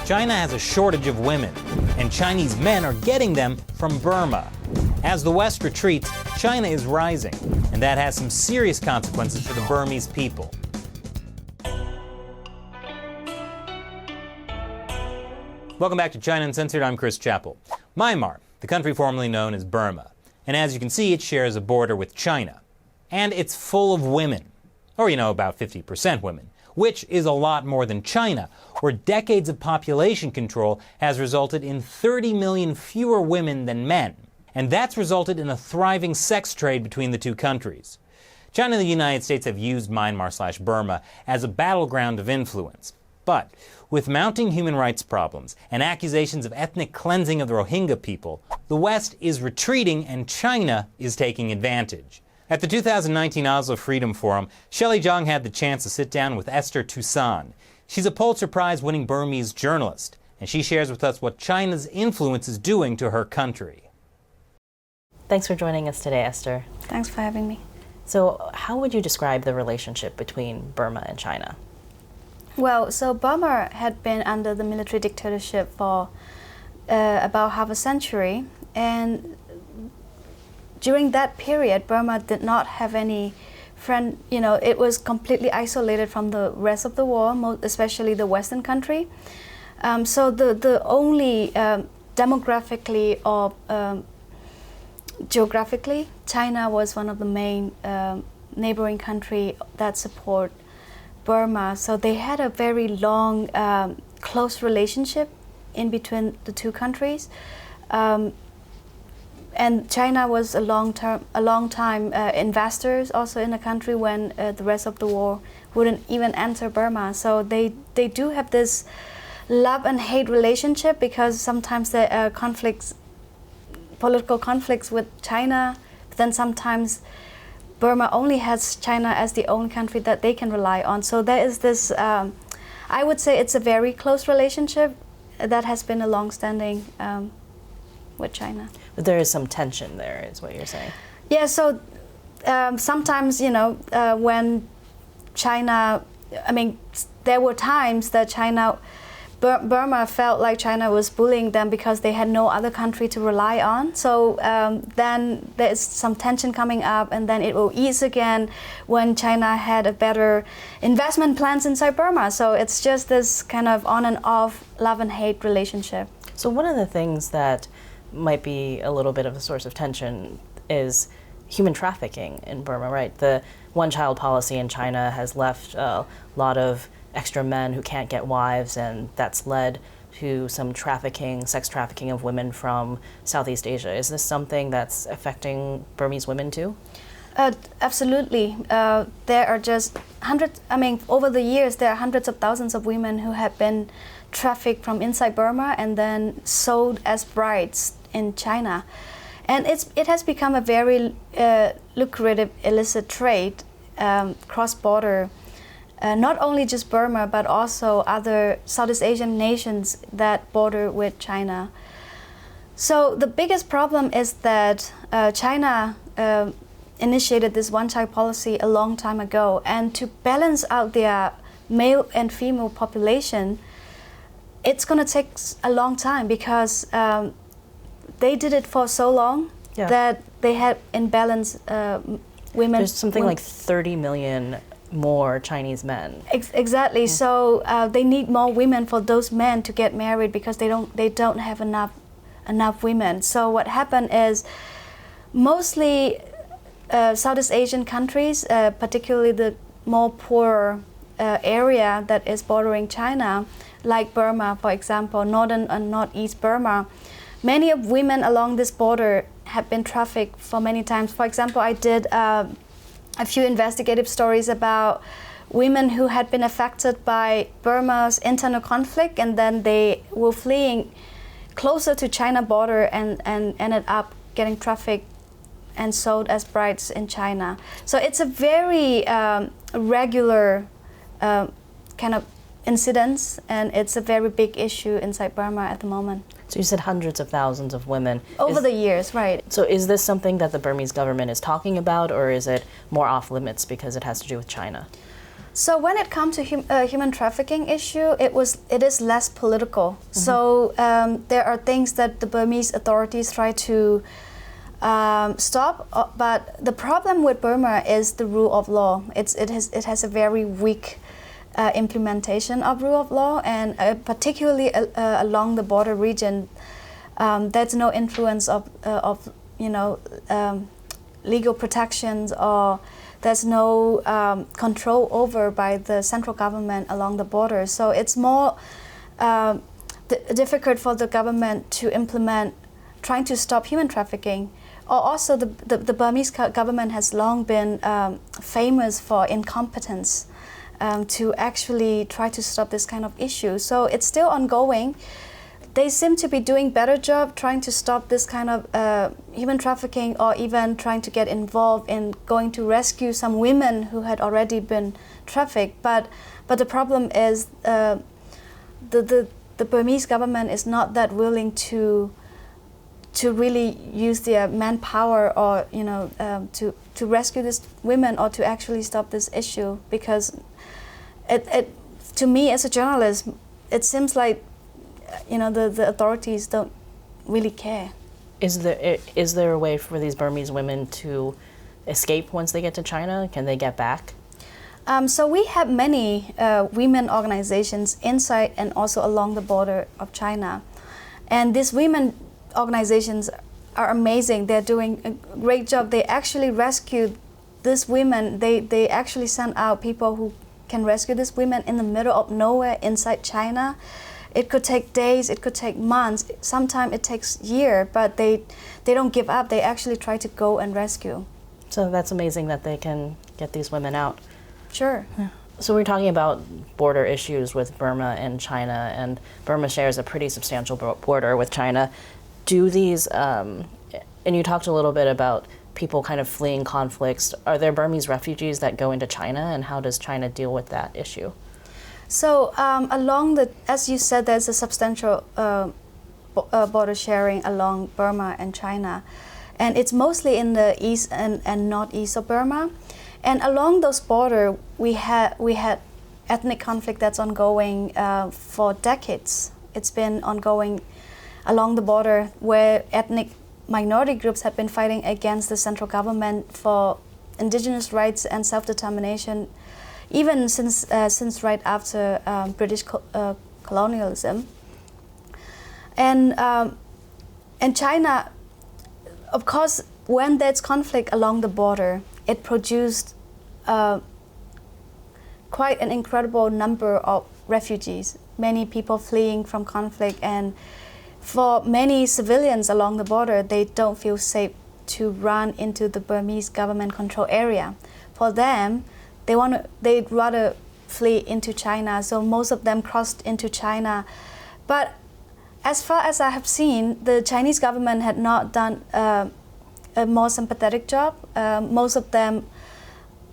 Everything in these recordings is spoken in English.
China has a shortage of women, and Chinese men are getting them from Burma. As the West retreats, China is rising, and that has some serious consequences for the Burmese people. Welcome back to China Uncensored. I'm Chris Chappell. Myanmar, the country formerly known as Burma, and as you can see, it shares a border with China. And it's full of women, or about 50% women, which is a lot more than China, where decades of population control has resulted in 30 million fewer women than men. And that's resulted in a thriving sex trade between the two countries. China and the United States have used Myanmar/Burma as a battleground of influence. But with mounting human rights problems and accusations of ethnic cleansing of the Rohingya people, the West is retreating and China is taking advantage. At the 2019 Oslo Freedom Forum, Shelley Zhang had the chance to sit down with Esther Htusan. She's a Pulitzer Prize winning Burmese journalist, and she shares with us what China's influence is doing to her country. Thanks for joining us today, Esther. Thanks for having me. So, how would you describe the relationship between Burma and China? Well, so Burma had been under the military dictatorship for about half a century, and during that period, Burma did not have any friend. It was completely isolated from the rest of the world, especially the Western country. So the only demographically or geographically, China was one of the main neighboring country that support Burma. So they had a very long, close relationship in between the two countries. And China was a long time investors also in the country when the rest of the world wouldn't even enter Burma. So they do have this love and hate relationship, because sometimes there are political conflicts with China, but then sometimes Burma only has China as the only country that they can rely on. So there is this, I would say it's a very close relationship that has been a long-standing with China. But there is some tension there, is what you're saying. Yeah, so sometimes, when China, there were times that Burma felt like China was bullying them because they had no other country to rely on. So then there's some tension coming up, and then it will ease again when China had a better investment plans inside Burma. So it's just this kind of on and off love and hate relationship. So one of the things that might be a little bit of a source of tension is human trafficking in Burma, right? The one-child policy in China has left a lot of extra men who can't get wives, and that's led to some sex trafficking of women from Southeast Asia. Is this something that's affecting Burmese women too? Absolutely. There are just over the years, there are hundreds of thousands of women who have been trafficked from inside Burma and then sold as brides in China. And it has become a very lucrative illicit trade, cross-border, not only just Burma, but also other Southeast Asian nations that border with China. So the biggest problem is that China initiated this one-child policy a long time ago, and to balance out their male and female population, it's going to take a long time, because they did it for so long that they had imbalance women. There's something like 30 million more Chinese men. Exactly. So they need more women for those men to get married, because they don't have enough women. So what happened is mostly Southeast Asian countries, particularly the more poor area that is bordering China, like Burma, for example, northern and northeast Burma, many of women along this border have been trafficked for many times. For example, I did a few investigative stories about women who had been affected by Burma's internal conflict, and then they were fleeing closer to China border and ended up getting trafficked and sold as brides in China. So it's a very regular kind of incidents, and it's a very big issue inside Burma at the moment. So you said hundreds of thousands of women. Over the years, right. So is this something that the Burmese government is talking about, or is it more off limits because it has to do with China? So when it comes to human trafficking issue, it is less political. So there are things that the Burmese authorities try to stop, but the problem with Burma is the rule of law. It has a very weak implementation of rule of law, and particularly along the border region, there's no influence of legal protections, or there's no control over by the central government along the border. So it's more difficult for the government to implement, trying to stop human trafficking. Or also the Burmese government has long been famous for incompetence to actually try to stop this kind of issue. So it's still ongoing. They seem to be doing better job trying to stop this kind of human trafficking, or even trying to get involved in going to rescue some women who had already been trafficked. But the problem is the Burmese government is not that willing to really use their manpower, or to rescue these women, or to actually stop this issue, because it to me as a journalist, it seems like the authorities don't really care. Is there a way for these Burmese women to escape once they get to China? Can they get back? So we have many women organizations inside and also along the border of China, and these women organizations are amazing. They're doing a great job. They actually rescued these women. They actually sent out people who can rescue these women in the middle of nowhere inside China. It could take days, it could take months, sometimes it takes years, but they don't give up. They actually try to go and rescue. So that's amazing that they can get these women out. Sure. Yeah. So we're talking about border issues with Burma and China, and Burma shares a pretty substantial border with China. Do these, and you talked a little bit about people kind of fleeing conflicts. Are there Burmese refugees that go into China, and how does China deal with that issue? So as you said, there's a substantial border sharing along Burma and China, and it's mostly in the east and northeast of Burma. And along those borders, we had ethnic conflict that's ongoing for decades. It's been ongoing along the border, where ethnic minority groups have been fighting against the central government for indigenous rights and self-determination, even since right after British colonialism. And China, of course, when there's conflict along the border, it produced quite an incredible number of refugees, many people fleeing from conflict. And for many civilians along the border, they don't feel safe to run into the Burmese government control area. For them, they'd rather flee into China, so most of them crossed into China. But as far as I have seen, the Chinese government had not done a more sympathetic job. Most of them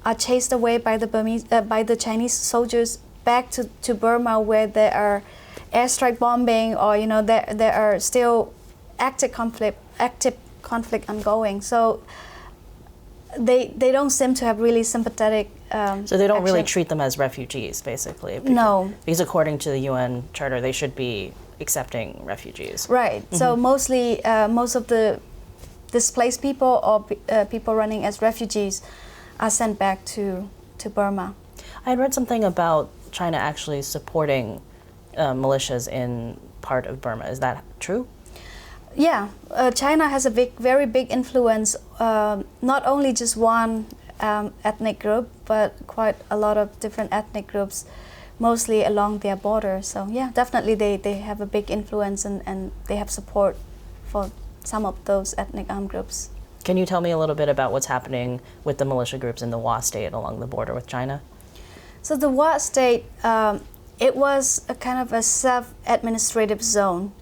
are chased away by the Chinese soldiers back to Burma, where there are airstrike bombing, or there are still active conflict ongoing. So they don't seem to have really sympathetic. So they don't really treat them as refugees, basically. No, because according to the UN Charter, they should be accepting refugees. Right. Mm-hmm. So mostly, most of the displaced people or people running as refugees are sent back to Burma. I had read something about China actually supporting militias in part of Burma. Is that true? Yeah, China has a very big influence, not only just one ethnic group, but quite a lot of different ethnic groups, mostly along their border. So yeah, definitely they have a big influence, and they have support for some of those ethnic armed groups. Can you tell me a little bit about what's happening with the militia groups in the Wa state along the border with China? So the Wa state, it was a kind of a self-administrative zone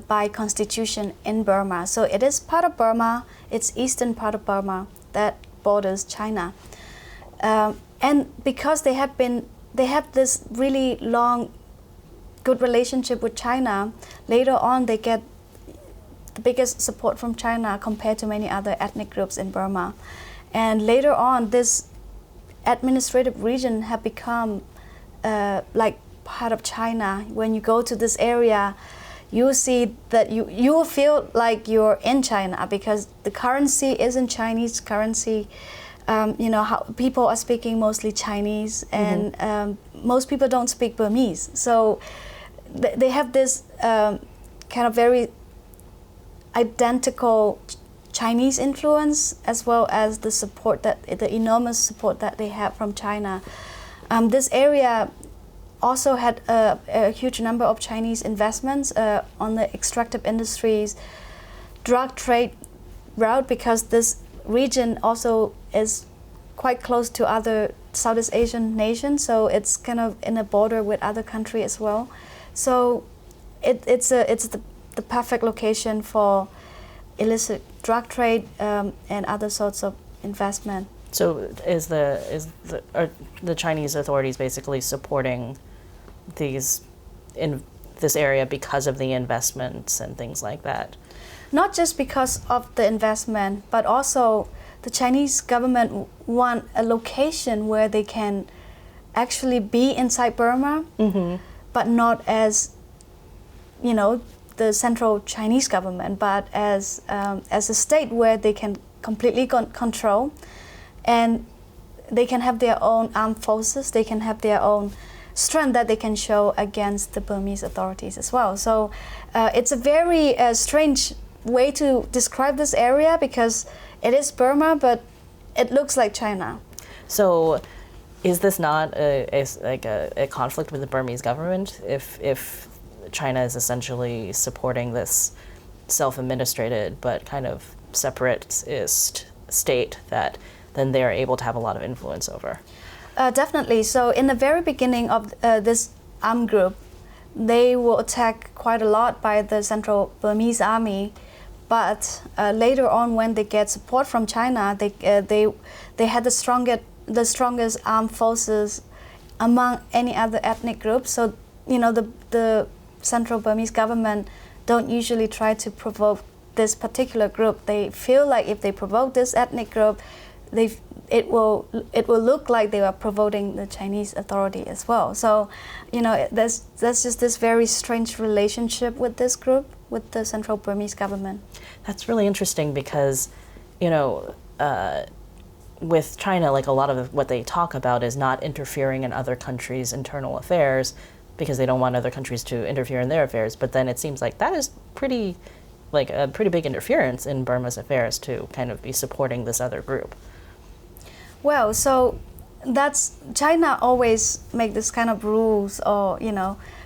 by constitution in Burma. So it is part of Burma, it's eastern part of Burma that borders China. And because they have this really long, good relationship with China, later on they get the biggest support from China compared to many other ethnic groups in Burma. And later on, this administrative region have become like part of China. When you go to this area, you see that you will feel like you're in China because the currency isn't Chinese currency. How people are speaking mostly Chinese, and most people don't speak Burmese. So they have this kind of very identical Chinese influence, as well as the enormous support that they have from China. This area also had a huge number of Chinese investments on the extractive industries, drug trade route, because this region also is quite close to other Southeast Asian nations, so it's kind of in a border with other countries as well. So it's the perfect location for illicit drug trade and other sorts of investment. So are the Chinese authorities basically supporting this area because of the investments and things like that? Not just because of the investment, but also the Chinese government want a location where they can actually be inside Burma, but not as, the central Chinese government, but as a state where they can completely control, and they can have their own armed forces, they can have their own strength that they can show against the Burmese authorities as well. So it's a very strange way to describe this area, because it is Burma, but it looks like China. So is this not a conflict with the Burmese government if China is essentially supporting this self-administrated but kind of separatist state that then they're able to have a lot of influence over? Definitely. So in the very beginning of this armed group, they were attacked quite a lot by the Central Burmese Army. But later on, when they get support from China, they had the strongest armed forces among any other ethnic group. So the Central Burmese government don't usually try to provoke this particular group. They feel like if they provoke this ethnic group, it will look like they are provoking the Chinese authority as well. So, there's just this very strange relationship with this group, with the Central Burmese government. That's really interesting because, with China, like a lot of what they talk about is not interfering in other countries' internal affairs because they don't want other countries to interfere in their affairs. But then it seems like that is a pretty big interference in Burma's affairs to kind of be supporting this other group. Well, so that's China always make this kind of rules, or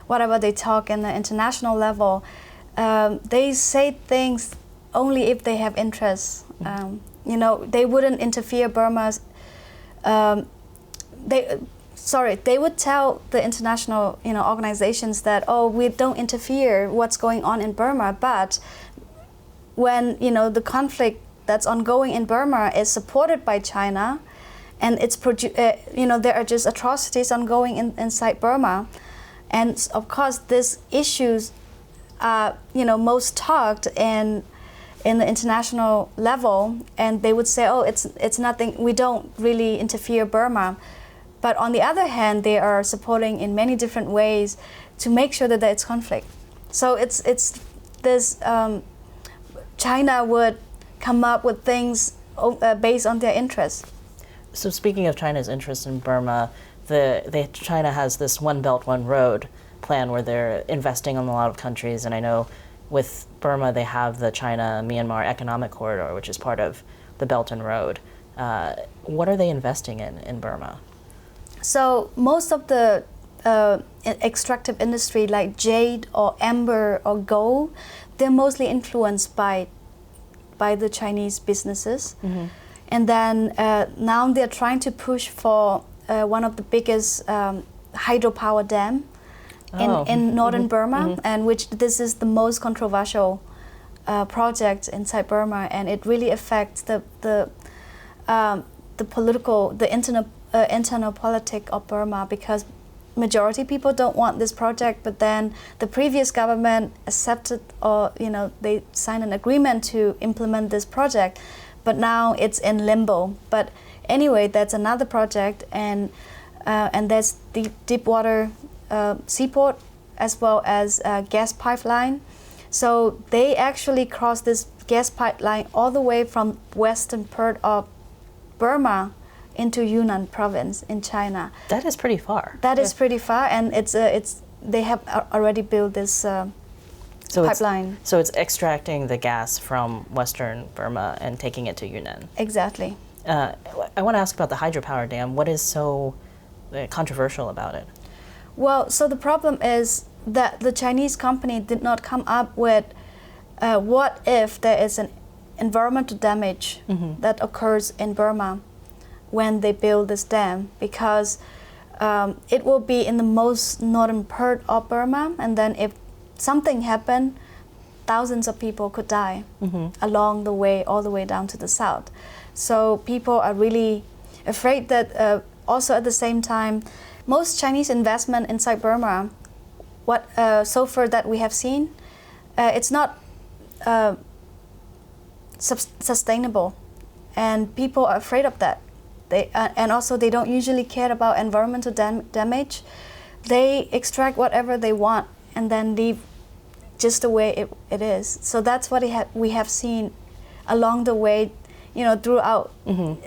whatever they talk in the international level. They say things only if they have interest. They wouldn't interfere Burma's. They would tell the international organizations that, we don't interfere what's going on in Burma. But when the conflict that's ongoing in Burma is supported by China, and it's there are just atrocities ongoing inside Burma, and of course these issues are most talked in the international level, and they would say, it's nothing, we don't really interfere Burma. But on the other hand, they are supporting in many different ways to make sure that there's conflict. So it's this China would come up with things based on their interests. So speaking of China's interest in Burma, China has this One Belt, One Road plan where they're investing in a lot of countries, and I know with Burma they have the China-Myanmar Economic Corridor, which is part of the Belt and Road. What are they investing in Burma? So most of the extractive industry like jade or amber or gold, they're mostly influenced by the Chinese businesses. Mm-hmm. And then now they're trying to push for one of the biggest hydropower dam in northern Burma, and this is the most controversial project inside Burma, and it really affects the internal politics of Burma, because majority people don't want this project, but then the previous government accepted, or they signed an agreement to implement this project, but now it's in limbo. But Anyway, that's another project, and there's the deep water seaport as well as gas pipeline. So they actually cross this gas pipeline all the way from western part of Burma into Yunnan province in China. That is pretty far. That is pretty far, and they have already built this pipeline. So it's extracting the gas from western Burma and taking it to Yunnan. Exactly. I want to ask about the hydropower dam. What is so controversial about it? Well, so the problem is that the Chinese company did not come up with what if there is an environmental damage that occurs in Burma when they build this dam, because it will be in the most northern part of Burma, and then if something happened, thousands of people could die along the way, all the way down to the south. So people are really afraid that also at the same time, most Chinese investment inside Burma, what so far that we have seen, it's not sustainable, and people are afraid of that. And also they don't usually care about environmental damage. They extract whatever they want and then leave just the way it is. So that's what we have seen along the way, throughout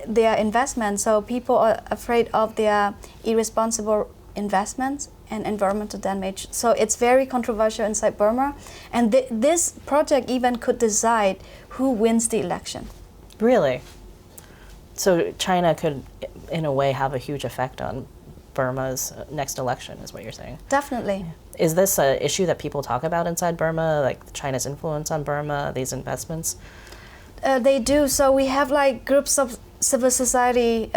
their investment. So people are afraid of their irresponsible investments and environmental damage. So it's very controversial inside Burma. And this project even could decide who wins the election. Really? So China could, in a way, have a huge effect on Burma's next election, is what you're saying? Definitely. Is this an issue that people talk about inside Burma, like China's influence on Burma, these investments? They do. So we have groups of civil society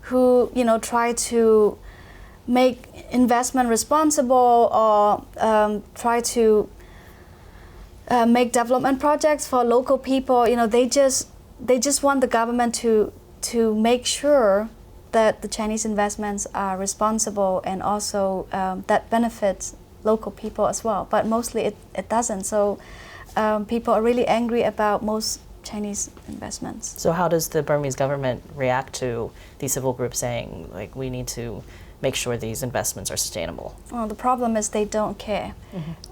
who, try to make investment responsible or try to make development projects for local people. They just want the government to make sure that the Chinese investments are responsible and also that benefits local people as well. But mostly it doesn't. So people are really angry about most Chinese investments. So how does the Burmese government react to these civil groups saying, we need to make sure these investments are sustainable? Well, the problem is they don't care.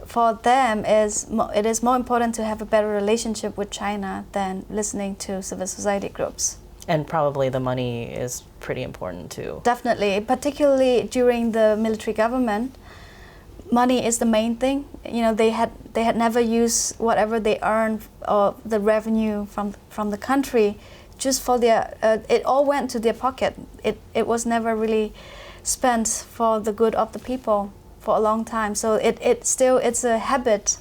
For them, it is more important to have a better relationship with China than listening to civil society groups. And probably the money is pretty important too. Definitely, particularly during the military government, money is the main thing. They had never used whatever they earned or the revenue from the country just for their. It all went to their pocket. It was never really spent for the good of the people for a long time. So it's a habit.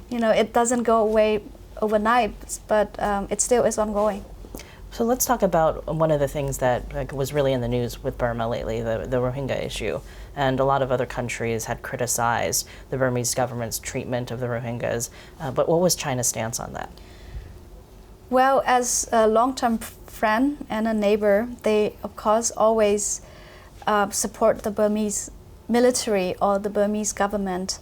It doesn't go away overnight, but it still is ongoing. So let's talk about one of the things that was really in the news with Burma lately, the Rohingya issue. And a lot of other countries had criticized the Burmese government's treatment of the Rohingyas. But what was China's stance on that? Well, as a long-term friend and a neighbor, they, of course, always support the Burmese military or the Burmese government.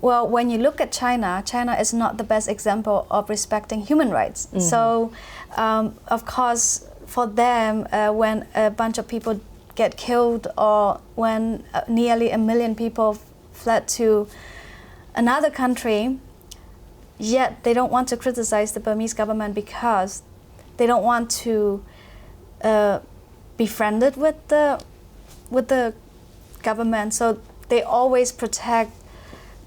Well, when you look at China is not the best example of respecting human rights. So, of course, for them, when a bunch of people get killed or when nearly 1 million people fled to another country, yet they don't want to criticize the Burmese government because they don't want to be friended with the government. So they always protect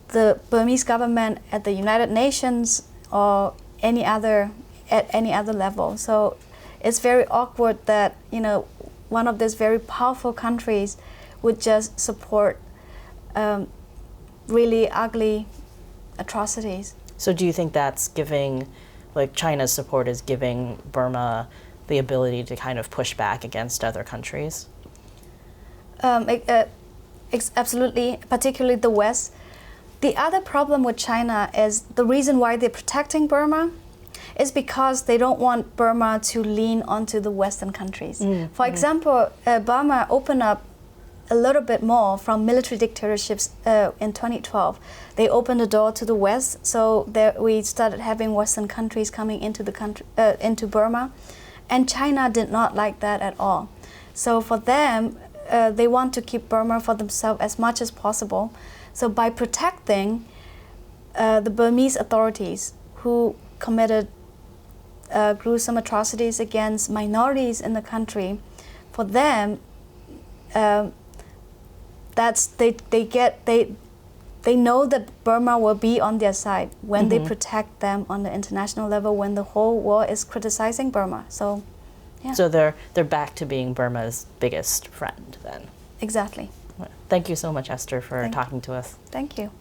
the Burmese government at the United Nations or at any other level. So it's very awkward that one of these very powerful countries would just support really ugly atrocities. So do you think that's giving, China's support is giving Burma the ability to kind of push back against other countries? Absolutely, particularly the West. The other problem with China is the reason why they're protecting Burma is because they don't want Burma to lean onto the Western countries. For example, Burma opened up a little bit more from military dictatorships in 2012. They opened the door to the West, so we started having Western countries coming into the country, into Burma, And China did not like that at all. So for them, they want to keep Burma for themselves as much as possible. So by protecting the Burmese authorities who committed gruesome atrocities against minorities in the country, for them, they know that Burma will be on their side when they protect them on the international level, when the whole world is criticizing Burma. So, yeah. So they're back to being Burma's biggest friend then. Exactly. Thank you so much, Esther, for talking to us. Thank you.